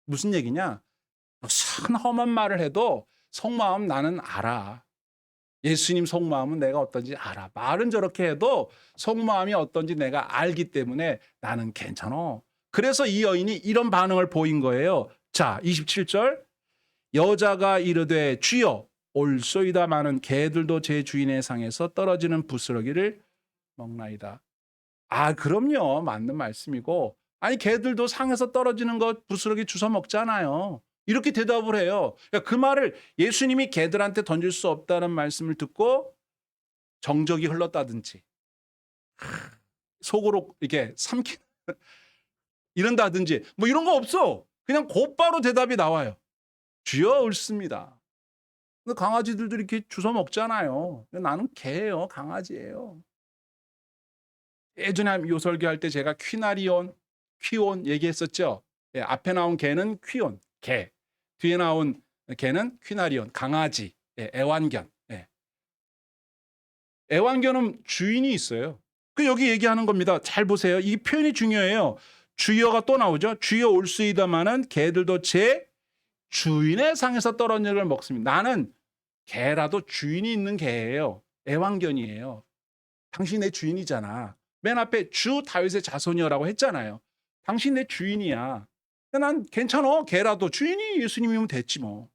무슨 얘기냐? 무슨 험한 말을 해도 속마음 나는 알아. 예수님 속마음은 내가 어떤지 알아. 말은 저렇게 해도 속마음이 어떤지 내가 알기 때문에 나는 괜찮아. 그래서 이 여인이 이런 반응을 보인 거예요. 자, 27절. 여자가 이르되 주여 올소이다마는 개들도 제 주인의 상에서 떨어지는 부스러기를 먹나이다. 아, 그럼요. 맞는 말씀이고. 아니, 개들도 상에서 떨어지는 것 부스러기 주워 먹잖아요. 이렇게 대답을 해요. 그러니까 그 말을 예수님이 개들한테 던질 수 없다는 말씀을 듣고 정적이 흘렀다든지 속으로 이렇게 삼키 이런다든지 뭐 이런 거 없어. 그냥 곧바로 대답이 나와요. 주여 옳습니다. 근데 강아지들도 이렇게 주워 먹잖아요. 나는 개예요. 강아지예요. 예전에 요설교할 때 제가 퀴나리온, 퀴온 얘기했었죠. 예, 앞에 나온 개는 퀴온, 개. 뒤에 나온 개는 퀴나리온, 강아지. 예, 애완견. 예. 애완견은 주인이 있어요. 그 여기 얘기하는 겁니다. 잘 보세요. 이 표현이 중요해요. 주여가 또 나오죠. 주여 올수이다마는 개들도 제 주인의 상에서 떨어진 걸 먹습니다. 나는 개라도 주인이 있는 개예요. 애완견이에요. 당신 내 주인이잖아. 맨 앞에 주 다윗의 자손이여라고 했잖아요. 당신 내 주인이야. 난 괜찮아. 개라도 주인이 예수님이면 됐지 뭐.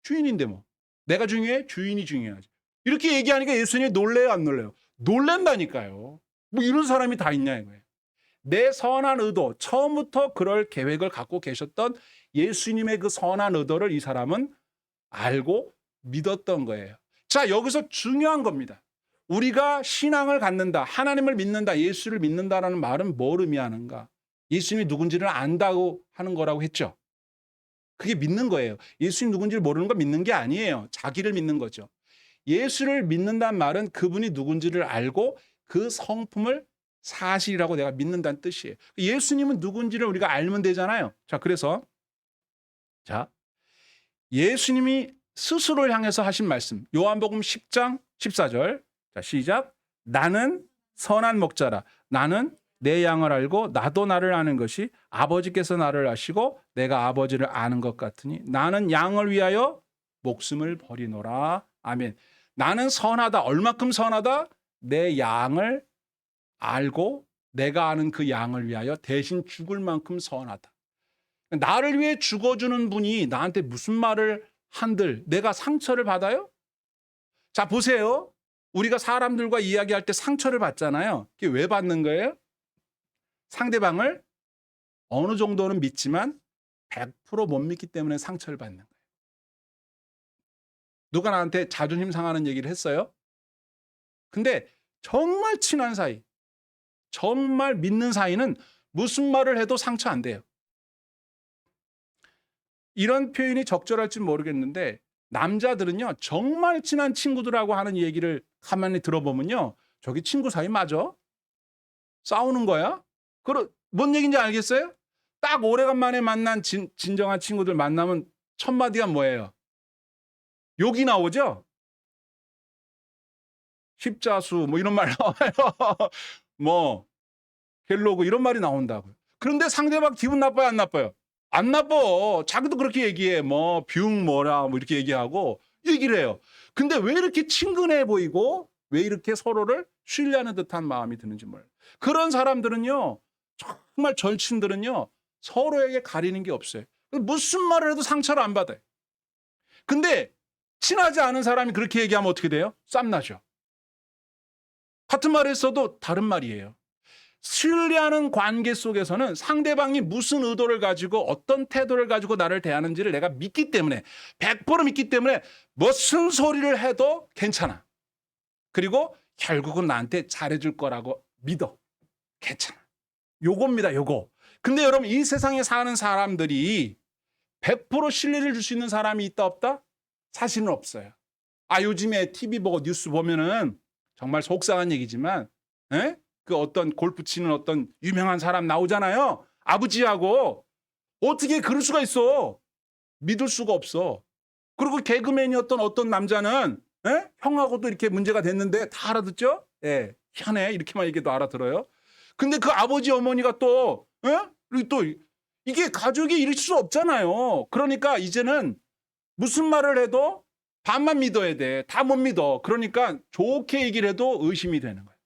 주인인데 뭐. 내가 중요해? 주인이 중요하지. 이렇게 얘기하니까 예수님이 놀래요, 안 놀래요? 놀란다니까요. 뭐 이런 사람이 다 있냐 이거예요. 내 선한 의도, 처음부터 그럴 계획을 갖고 계셨던 예수님의 그 선한 의도를 이 사람은 알고 믿었던 거예요. 자, 여기서 중요한 겁니다. 우리가 신앙을 갖는다, 하나님을 믿는다, 예수를 믿는다라는 말은 뭘 의미하는가? 예수님이 누군지를 안다고 하는 거라고 했죠. 그게 믿는 거예요. 예수님 누군지를 모르는 건 믿는 게 아니에요. 자기를 믿는 거죠. 예수를 믿는다는 말은 그분이 누군지를 알고 그 성품을 사실이라고 내가 믿는다는 뜻이에요. 예수님은 누군지를 우리가 알면 되잖아요. 자, 그래서 자, 예수님이 스스로를 향해서 하신 말씀. 요한복음 10장 14절. 자, 시작. 나는 선한 목자라. 나는 내 양을 알고 나도 나를 아는 것이 아버지께서 나를 아시고 내가 아버지를 아는 것 같으니 나는 양을 위하여 목숨을 버리노라. 아멘. 나는 선하다. 얼마큼 선하다? 내 양을 알고 내가 아는 그 양을 위하여 대신 죽을 만큼 선하다. 나를 위해 죽어주는 분이 나한테 무슨 말을 한들 내가 상처를 받아요? 자, 보세요. 우리가 사람들과 이야기할 때 상처를 받잖아요. 그게 왜 받는 거예요? 상대방을 어느 정도는 믿지만 100%못 믿기 때문에 상처를 받는 거예요. 누가 나한테 자존심 상하는 얘기를 했어요? 근데 정말 친한 사이, 정말 믿는 사이는 무슨 말을 해도 상처 안 돼요. 이런 표현이 적절할지 모르겠는데 남자들은요, 정말 친한 친구들하고 하는 얘기를 가만히 들어보면요, 저기 친구 사이 맞아? 싸우는 거야? 뭔 얘기인지 알겠어요? 딱 오래간만에 만난 진정한 친구들 만나면 첫 마디가 뭐예요? 욕이 나오죠? 십자수 뭐 이런 말 나와요. 뭐 갤로그 이런 말이 나온다고요. 그런데 상대방 기분 나빠요, 안 나빠요? 안 나빠. 자기도 그렇게 얘기해. 뭐 뷰응 뭐라 뭐 이렇게 얘기하고 얘기를 해요. 근데 왜 이렇게 친근해 보이고 왜 이렇게 서로를 신뢰하는 듯한 마음이 드는지 몰라요. 그런 사람들은요, 정말 절친들은요, 서로에게 가리는 게 없어요. 무슨 말을 해도 상처를 안 받아요. 근데 친하지 않은 사람이 그렇게 얘기하면 어떻게 돼요? 쌈나죠. 같은 말을 했어도 다른 말이에요. 신뢰하는 관계 속에서는 상대방이 무슨 의도를 가지고 어떤 태도를 가지고 나를 대하는지를 내가 믿기 때문에 100% 믿기 때문에 무슨 소리를 해도 괜찮아. 그리고 결국은 나한테 잘해줄 거라고 믿어. 괜찮아. 요겁니다. 요거. 근데 여러분, 이 세상에 사는 사람들이 100% 신뢰를 줄 수 있는 사람이 있다 없다? 사실은 없어요. 아, 요즘에 TV 보고 뉴스 보면은 정말 속상한 얘기지만, 에? 그 어떤 골프 치는 어떤 유명한 사람 나오잖아요. 아버지하고. 어떻게 그럴 수가 있어? 믿을 수가 없어. 그리고 개그맨이었던 어떤 남자는, 에? 형하고도 이렇게 문제가 됐는데 다 알아듣죠? 예. 희한해. 이렇게만 얘기해도 알아들어요. 근데 그 아버지 어머니가 또, 에? 그리고 또 이게 가족이 이럴 수 없잖아요. 그러니까 이제는 무슨 말을 해도 반만 믿어야 돼. 다 못 믿어. 그러니까 좋게 얘기를 해도 의심이 되는 거예요.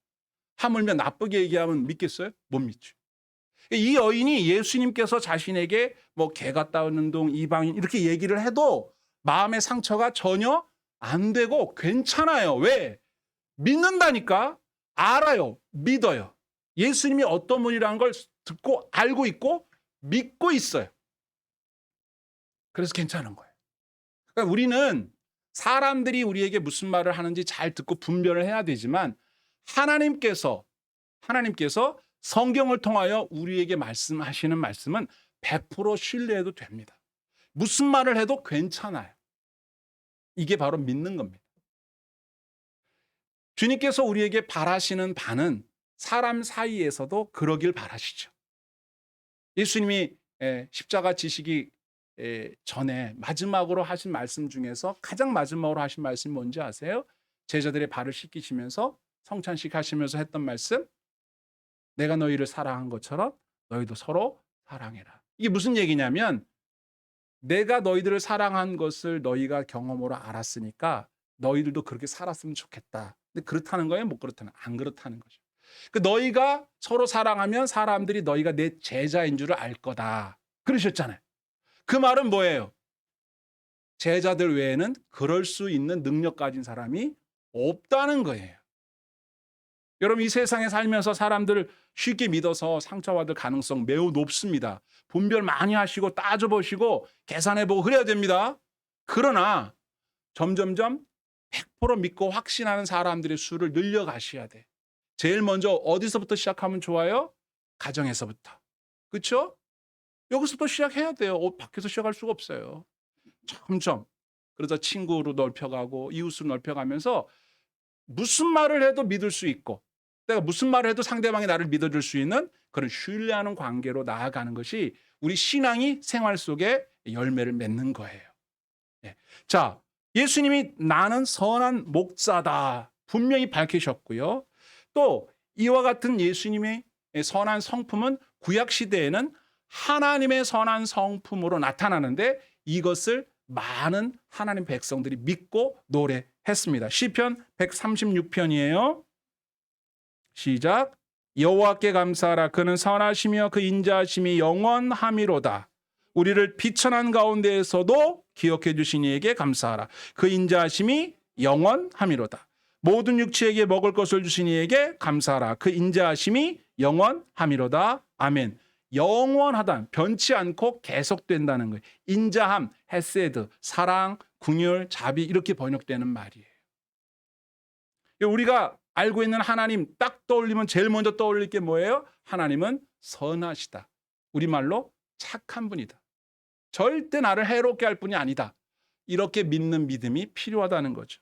하물며 나쁘게 얘기하면 믿겠어요? 못 믿죠. 이 여인이 예수님께서 자신에게 뭐 개 갔다 오는 동 이방인 이렇게 얘기를 해도 마음의 상처가 전혀 안 되고 괜찮아요. 왜? 믿는다니까. 알아요. 믿어요. 예수님이 어떤 분이라는 걸 듣고 알고 있고 믿고 있어요. 그래서 괜찮은 거예요. 그러니까 우리는 사람들이 우리에게 무슨 말을 하는지 잘 듣고 분별을 해야 되지만 하나님께서 성경을 통하여 우리에게 말씀하시는 말씀은 100% 신뢰해도 됩니다. 무슨 말을 해도 괜찮아요. 이게 바로 믿는 겁니다. 주님께서 우리에게 바라시는 바는 사람 사이에서도 그러길 바라시죠. 예수님이 십자가 지시기 전에 마지막으로 하신 말씀 중에서 가장 마지막으로 하신 말씀이 뭔지 아세요? 제자들의 발을 씻기시면서 성찬식 하시면서 했던 말씀, 내가 너희를 사랑한 것처럼 너희도 서로 사랑해라. 이게 무슨 얘기냐면 내가 너희들을 사랑한 것을 너희가 경험으로 알았으니까 너희들도 그렇게 살았으면 좋겠다. 근데 그렇다는 거예요? 못 그렇다는 안 그렇다는 거죠. 너희가 서로 사랑하면 사람들이 너희가 내 제자인 줄을 알 거다. 그러셨잖아요. 그 말은 뭐예요? 제자들 외에는 그럴 수 있는 능력 가진 사람이 없다는 거예요. 여러분 이 세상에 살면서 사람들을 쉽게 믿어서 상처받을 가능성 매우 높습니다. 분별 많이 하시고 따져보시고 계산해보고 그래야 됩니다. 그러나 점점점 100% 믿고 확신하는 사람들의 수를 늘려가셔야 돼. 제일 먼저 어디서부터 시작하면 좋아요? 가정에서부터. 그렇죠? 여기서부터 시작해야 돼요. 밖에서 시작할 수가 없어요. 점점. 그러다 친구로 넓혀가고 이웃으로 넓혀가면서 무슨 말을 해도 믿을 수 있고 내가 무슨 말을 해도 상대방이 나를 믿어줄 수 있는 그런 신뢰하는 관계로 나아가는 것이 우리 신앙이 생활 속에 열매를 맺는 거예요. 자, 예수님이 나는 선한 목자다 분명히 밝히셨고요. 또 이와 같은 예수님의 선한 성품은 구약 시대에는 하나님의 선한 성품으로 나타나는데 이것을 많은 하나님 백성들이 믿고 노래했습니다. 시편 136편이에요. 시작. 여호와께 감사하라. 그는 선하시며 그 인자하심이 영원함이로다. 우리를 비천한 가운데에서도 기억해 주신 이에게 감사하라. 그 인자하심이 영원함이로다. 모든 육체에게 먹을 것을 주신 이에게 감사하라. 그 인자하심이 영원함이로다. 아멘. 영원하다. 변치 않고 계속된다는 거예요. 인자함, 헤세드, 사랑, 긍휼, 자비 이렇게 번역되는 말이에요. 우리가 알고 있는 하나님 딱 떠올리면 제일 먼저 떠올릴 게 뭐예요? 하나님은 선하시다. 우리말로 착한 분이다. 절대 나를 해롭게 할 분이 아니다. 이렇게 믿는 믿음이 필요하다는 거죠.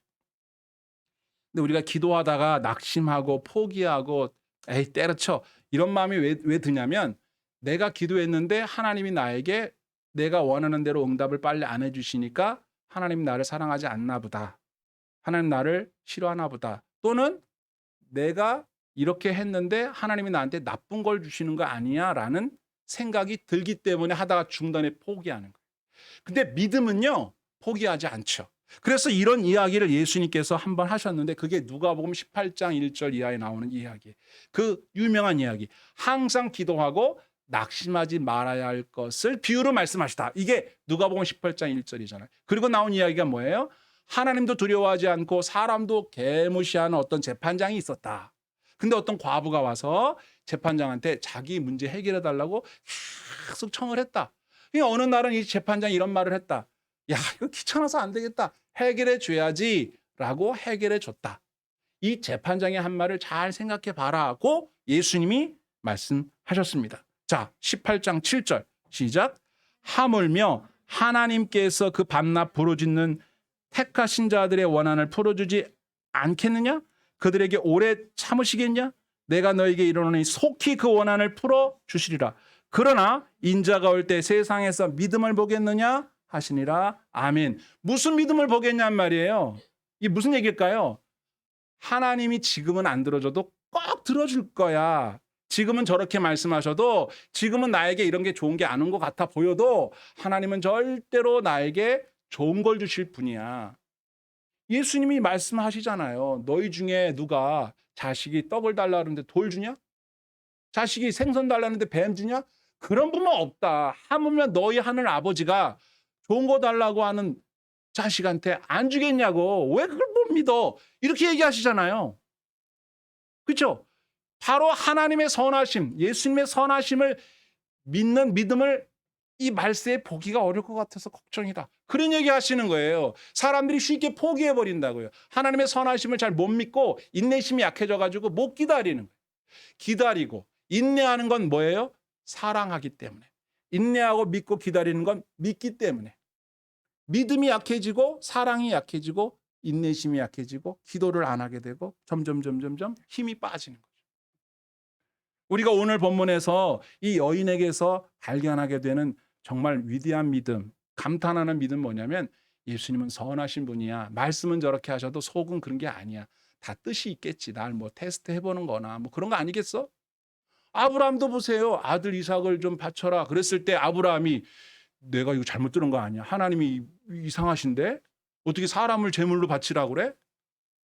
근데 우리가 기도하다가 낙심하고 포기하고 에이 때려쳐 이런 마음이 왜 드냐면 내가 기도했는데 하나님이 나에게 내가 원하는 대로 응답을 빨리 안 해주시니까 하나님 나를 사랑하지 않나 보다. 하나님 나를 싫어하나 보다. 또는 내가 이렇게 했는데 하나님이 나한테 나쁜 걸 주시는 거 아니야? 라는 생각이 들기 때문에 하다가 중간에 포기하는 거예요. 근데 믿음은요, 포기하지 않죠. 그래서 이런 이야기를 예수님께서 한번 하셨는데 그게 누가복음 18장 1절 이하에 나오는 이야기예요. 그 유명한 이야기. 항상 기도하고 낙심하지 말아야 할 것을 비유로 말씀하시다. 이게 누가복음 18장 1절이잖아요. 그리고 나온 이야기가 뭐예요? 하나님도 두려워하지 않고 사람도 개무시하는 어떤 재판장이 있었다. 근데 어떤 과부가 와서 재판장한테 자기 문제 해결해 달라고 계속 청을 했다. 어느 날은 이 재판장이 이런 말을 했다. 야, 이거 귀찮아서 안 되겠다. 해결해 줘야지 라고 해결해 줬다. 이 재판장의 한 말을 잘 생각해 봐라고 예수님이 말씀하셨습니다. 자, 18장 7절 시작. 하물며 하나님께서 그 밤낮 부르짖는 택하신 자들의 원한을 풀어주지 않겠느냐? 그들에게 오래 참으시겠냐? 내가 너에게 이르노니 속히 그 원한을 풀어주시리라. 그러나 인자가 올 때 세상에서 믿음을 보겠느냐? 하시니라. 아멘. 무슨 믿음을 보겠냔 말이에요. 이게 무슨 얘기일까요? 하나님이 지금은 안 들어줘도 꼭 들어줄 거야. 지금은 저렇게 말씀하셔도 지금은 나에게 이런 게 좋은 게 아닌 것 같아 보여도 하나님은 절대로 나에게 좋은 걸 주실 분이야. 예수님이 말씀하시잖아요. 너희 중에 누가 자식이 떡을 달라는데 돌 주냐? 자식이 생선 달라는데 뱀 주냐? 그런 분은 없다. 하물며 너희 하늘 아버지가 좋은 거 달라고 하는 자식한테 안 주겠냐고. 왜 그걸 못 믿어? 이렇게 얘기하시잖아요. 그렇죠? 바로 하나님의 선하심, 예수님의 선하심을 믿는 믿음을 이 말세에 보기가 어려울 것 같아서 걱정이다. 그런 얘기 하시는 거예요. 사람들이 쉽게 포기해 버린다고요. 하나님의 선하심을 잘 못 믿고 인내심이 약해져 가지고 못 기다리는 거예요. 기다리고 인내하는 건 뭐예요? 사랑하기 때문에. 인내하고 믿고 기다리는 건 믿기 때문에. 믿음이 약해지고 사랑이 약해지고 인내심이 약해지고 기도를 안 하게 되고 점점 힘이 빠지는 거예요. 우리가 오늘 본문에서 이 여인에게서 발견하게 되는 정말 위대한 믿음, 감탄하는 믿음 뭐냐면 예수님은 선하신 분이야. 말씀은 저렇게 하셔도 속은 그런 게 아니야. 다 뜻이 있겠지. 날 뭐 테스트 해보는 거나 뭐 그런 거 아니겠어? 아브라함도 보세요. 아들 이삭을 좀 바쳐라. 그랬을 때 아브라함이 내가 이거 잘못 들은 거 아니야? 하나님이 이상하신데? 어떻게 사람을 제물로 바치라고 그래?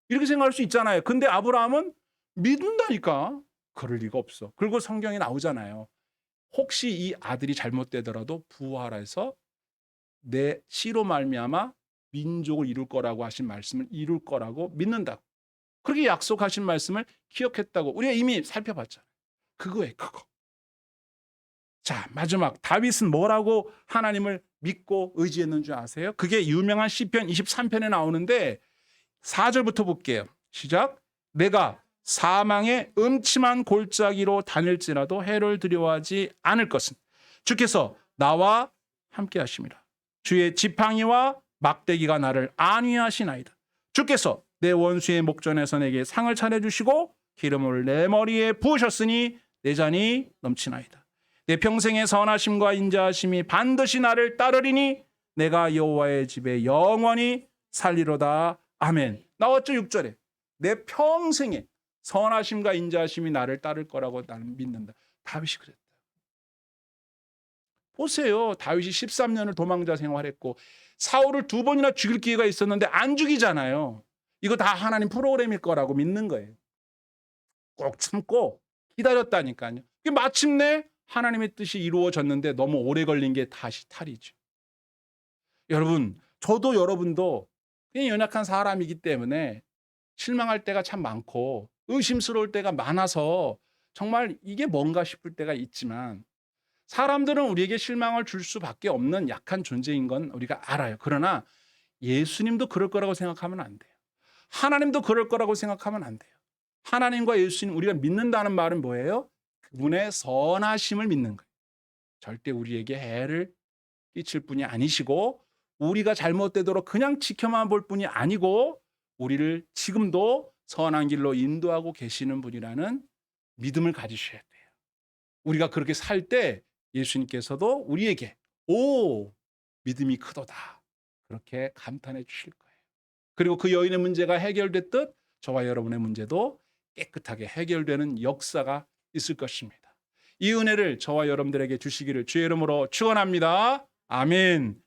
이렇게 생각할 수 있잖아요. 근데 아브라함은 믿는다니까. 그럴 리가 없어. 그리고 성경에 나오잖아요. 혹시 이 아들이 잘못되더라도 부활해서 내 씨로 말미암아 민족을 이룰 거라고 하신 말씀을 이룰 거라고 믿는다고. 그렇게 약속하신 말씀을 기억했다고 우리가 이미 살펴봤잖아요. 그거예요, 그거. 자, 마지막 다윗은 뭐라고 하나님을 믿고 의지했는 줄 아세요? 그게 유명한 시편 23편에 나오는데 4절부터 볼게요. 시작. 내가 사망의 음침한 골짜기로 다닐지라도 해를 두려워하지 않을 것은 주께서 나와 함께 하심이라. 주의 지팡이와 막대기가 나를 안위하시나이다. 주께서 내 원수의 목전에서 내게 상을 차려주시고 기름을 내 머리에 부으셨으니 내 잔이 넘치나이다. 내 평생의 선하심과 인자하심이 반드시 나를 따르리니 내가 여호와의 집에 영원히 살리로다. 아멘. 나왔죠 6절에. 내 평생에 선하심과 인자하심이 나를 따를 거라고 나는 믿는다. 다윗이 그랬다. 보세요. 다윗이 13년을 도망자 생활했고 사울을 2번이나 죽일 기회가 있었는데 안 죽이잖아요. 이거 다 하나님 프로그램일 거라고 믿는 거예요. 꼭 참고 기다렸다니까요. 마침내 하나님의 뜻이 이루어졌는데 너무 오래 걸린 게 다시 탈이죠. 여러분, 저도 여러분도 그냥 연약한 사람이기 때문에 실망할 때가 참 많고 의심스러울 때가 많아서 정말 이게 뭔가 싶을 때가 있지만 사람들은 우리에게 실망을 줄 수밖에 없는 약한 존재인 건 우리가 알아요. 그러나 예수님도 그럴 거라고 생각하면 안 돼요. 하나님도 그럴 거라고 생각하면 안 돼요. 하나님과 예수님 우리가 믿는다는 말은 뭐예요? 그분의 선하심을 믿는 거예요. 절대 우리에게 해를 끼칠 분이 아니시고 우리가 잘못되도록 그냥 지켜만 볼 분이 아니고 우리를 지금도 선한 길로 인도하고 계시는 분이라는 믿음을 가지셔야 돼요. 우리가 그렇게 살 때 예수님께서도 우리에게 오 믿음이 크도다 그렇게 감탄해 주실 거예요. 그리고 그 여인의 문제가 해결됐듯 저와 여러분의 문제도 깨끗하게 해결되는 역사가 있을 것입니다. 이 은혜를 저와 여러분들에게 주시기를 주의 이름으로 축원합니다. 아멘.